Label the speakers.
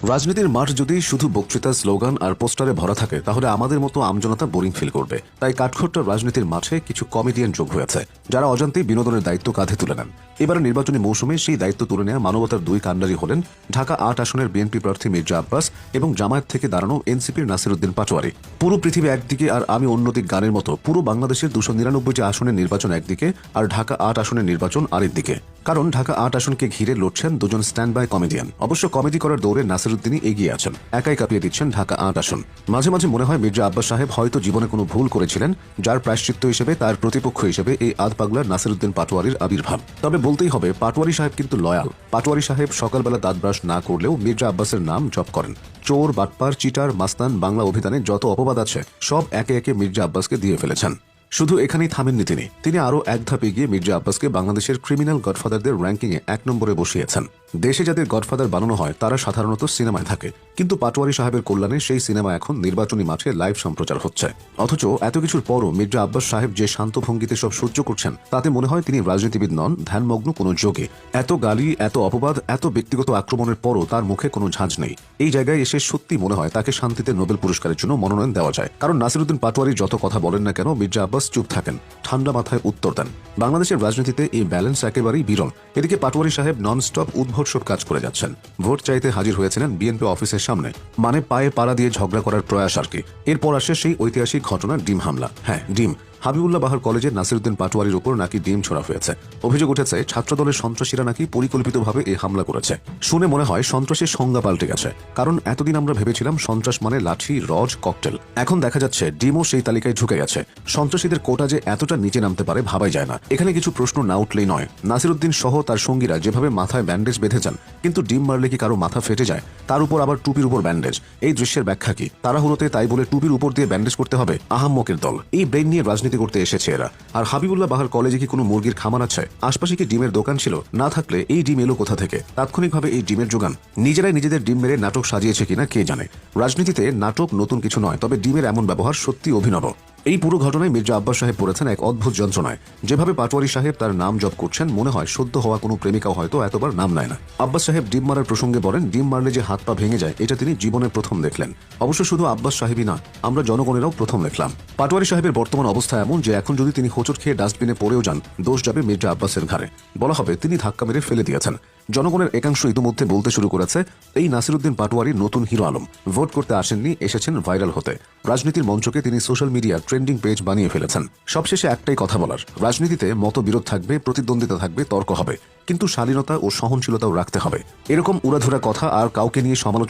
Speaker 1: রাজনীতির মাঠ যদি শুধু বক্তৃতা, স্লোগান আর পোস্টারে ভরা থাকে তাহলে আমাদের মতো আমজনতা বোরিং ফিল করবে। তাই কাঠখোট্টা রাজনীতির মাঠে কিছু কমেডিয়ান যোগ হয়েছে, যারা অজান্তেই বিনোদনের দায়িত্ব কাঁধে তুলে নেন। এবারে নির্বাচনী মৌসুমে সেই দায়িত্ব তুলে নেওয়া মানবতার দুই কাণ্ডারি হলেন ঢাকা ৮ আসনের বিএনপি প্রার্থী মির্জা আব্বাস এবং জামায়াত থেকে দাঁড়ানো এনসিপির নাসিরউদ্দিন পাটোয়ারি। পুরো পৃথিবী একদিকে আর আমি অন্যদিক গানের মতো পুরো বাংলাদেশের ২৯৯টি আসনের নির্বাচন একদিকে আর ঢাকা ৮ আসনের নির্বাচন আরেকদিকে। কারণ ঢাকা ৮ আসনকে ঘিরে লড়ছেন দুজন স্ট্যান্ড বাই কমেডিয়ান। অবশ্য কমেডি করার দৌড়ে নাসিরউদ্দিনই এগিয়ে আছেন, একাই কাঁপিয়ে দিচ্ছেন ঢাকা ৮ আসন। মাঝে মাঝে মনে হয় মির্জা আব্বাস সাহেব হয়তো জীবনে কোনো ভুল করেছিলেন, যার প্রায়শ্চিত্ত হিসেবে তার প্রতিপক্ষ হিসেবে এই আধ পাগলার নাসিরউদ্দিন পাটোয়ারির আবির্ভাব। তবে বলতেই হবে পাটোয়ারি সাহেব কিন্তু লয়াল। পাটোয়ারি সাহেব সকালবেলা দাঁত ব্রাশ না করলেও মির্জা আব্বাসের নাম জপ করেন। চোর, বাটপার, চিটার, মাস্তান, বাংলা অভিধানে যত অপবাদ আছে সব একে একে মির্জা আব্বাসকে দিয়ে ফেলেছেন। শুধু এখানেই থামেননি তিনি আরও এক ধাপ এগিয়ে মির্জা আব্বাসকে বাংলাদেশের ক্রিমিনাল গডফাদারদের র্যাঙ্কিংয়ে ১ নম্বরে বসিয়েছেন। দেশে যাদের গডফাদার বানানো হয় তারা সাধারণত সিনেমায় থাকে, কিন্তু পাটোয়ারি সাহেবের কল্যাণে সেই সিনেমা এখন নির্বাচনী মাঠে লাইভ সম্প্রচার হচ্ছে। অথচ এত কিছুর পরও মির্জা আব্বাস সাহেব যে শান্ত ভঙ্গিতে সব সহ্য করছেন তাতে মনে হয় তিনি রাজনীতিবিদ নন, ধ্যানমগ্ন কোনো যোগী। এত গালি, এত অপবাদ, এত ব্যক্তিগত আক্রমণের পরও তার মুখে কোনো ঝাঁঝ নেই। এই জায়গায় এসে সত্যি মনে হয় তাকে শান্তিতে নোবেল পুরস্কারের জন্য মনোনয়ন দেওয়া যায়। কারণ নাসিরউদ্দিন পাটোয়ারি যত কথা বলেন না কেন মির্জা আব্বাস চুপ থাকেন, ঠান্ডা মাথায় উত্তর দেন। বাংলাদেশের রাজনীতিতে এই ব্যালেন্স একেবারেই বিরল। এদিকে পাটোয়ারি সাহেব ননস্টপ উদ্ভট সব কাজ করে যাচ্ছেন। ভোট চাইতে হাজির হয়েছিলেন বিএনপি অফিসের সামনে, মানে পায়ে পাড়া দিয়ে ঝগড়া করার প্রয়াস আর কি। এরপর আসে সেই ঐতিহাসিক ঘটনা, ডিম হামলা। হ্যাঁ, ডিম। হাবিবুল্লাহ বাহার কলেজে নাসিরউদ্দিন পাটোয়ারির উপর নাকি ডিম ছোড়া হয়েছে। অভিযোগ উঠেছে ছাত্রদলের সন্ত্রাসীরা নাকি পরিকল্পিতভাবে এই হামলা করেছে। শুনে মনে হয় সন্ত্রাসের সংজ্ঞা পাল্টে গেছে। কারণ এতদিন আমরা ভেবেছিলাম সন্ত্রাস মানে লাঠি, রড, ককটেল। এখন দেখা যাচ্ছে ডিমও সেই তালিকায় ঢুকে গেছে। সন্ত্রাসীদের কোটা যে এতটা নিচে নামতে পারে ভাবাই যায় না। এখানে কিছু প্রশ্ন না উঠলেই নয়। নাসিরউদ্দিন সহ তার সঙ্গীরা যেভাবে মাথায় ব্যান্ডেজ বেঁধে যান, কিন্তু ডিম মারলে কি কারো মাথা ফেটে যায়? তার উপর আবার টুপির উপর ব্যান্ডেজ। এই দৃশ্যের ব্যাখ্যা কি? তাড়াহুড়োতে তাই বলে টুপির উপর দিয়ে ব্যান্ডেজ করতে হবে? আহাম্মকের দল। এই ব্রেন নিয়ে রাজনীতি করতে এসেছে এরা। আর হাবিবুল্লাহ বাহার কলেজে কি কোনো মুরগির খামার আছে? আশপাশে কি ডিমের দোকান ছিল? না থাকলে এই ডিম এলো কোথা থেকে? তাৎক্ষণিকভাবে এই ডিমের যোগান নিজেরাই নিজেদের ডিম মেরে নাটক সাজিয়েছে কিনা কে জানে। রাজনীতিতে নাটক নতুন কিছু নয়, তবে ডিমের এমন ব্যবহার সত্যি অভিনব। এই পুরো ঘটনায় মির্জা আব্বাস সাহেব পড়েছেন এক অদ্ভুত যন্ত্রণায়। যেভাবে পাটোয়ারি সাহেব তার নাম জপ করছেন, মনে হয় সদ্য হওয়া কোনো প্রেমিকাও হয়তো এতবার নাম নেয় না। আব্বাস সাহেব ডিম মারার প্রসঙ্গে বলেন, ডিম মারলে যে হাত পা ভেঙে যায় এটা তিনি জীবনে প্রথম দেখলেন। অবশ্য শুধু আব্বাস সাহেবই না, আমরা জনগণেরাও প্রথম দেখলাম। পাটোয়ারি সাহেবের বর্তমান অবস্থা এমন যে এখন যদি তিনি হোঁচট খেয়ে ডাস্টবিনে পড়েও যান, দোষ যাবে মির্জা আব্বাসের ঘাড়ে। বলা হবে তিনি ধাক্কা মেরে ফেলে দিয়েছেন। জনগণের একাংশ ইতিমধ্যে বলতে শুরু করেছে এই নাসিরউদ্দিন পাটোয়ারি নতুন হিরো আলম। ভোট করতে আসেননি, এসেছেন ভাইরাল হতে। রাজনীতির মঞ্চকে তিনি সোশ্যাল মিডিয়া ট্রেন্ডিং পেজ বানিয়ে ফেলেছেন। সবশেষে একটাই কথা বলার, রাজনীতিতে মতবিরোধ থাকবে, প্রতিদ্বন্দ্বিতা থাকবে, তর্ক হবে, কিন্তু শালীনতা ও সহনশীলতাও রাখতে হবে। এরকম উড়াধুরা কথা আর কাউকে নিয়ে সমালোচনা